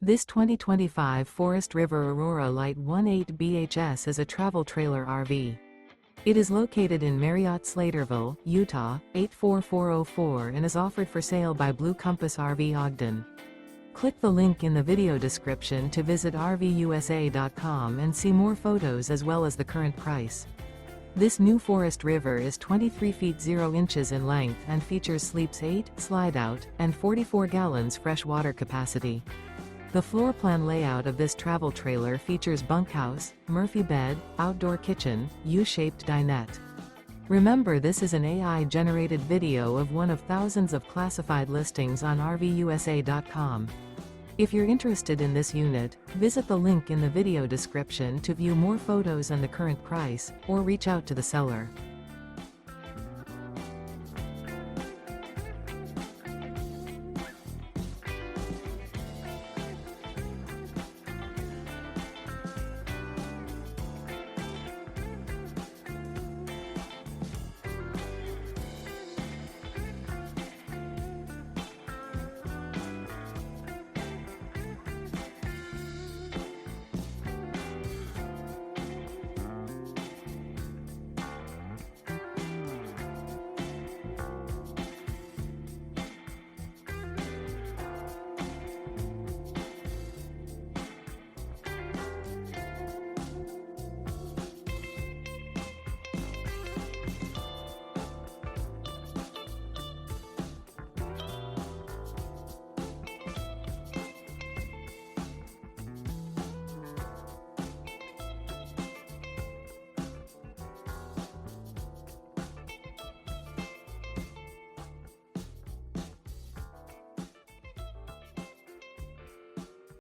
This 2025 Forest River Aurora Light 18 BHS is a travel trailer RV. It is located in Marriott-Slaterville, Utah, 84404 and is offered for sale by Blue Compass RV Ogden. Click the link in the video description to visit RVUSA.com and see more photos as well as the current price. This new Forest River is 23 feet 0 inches in length and features sleeps 8, slide-out, and 44 gallons fresh water capacity. The floor plan layout of this travel trailer features bunkhouse, Murphy bed, outdoor kitchen, U-shaped dinette. Remember, this is an AI-generated video of one of thousands of classified listings on RVUSA.com. If you're interested in this unit, visit the link in the video description to view more photos and the current price, or reach out to the seller.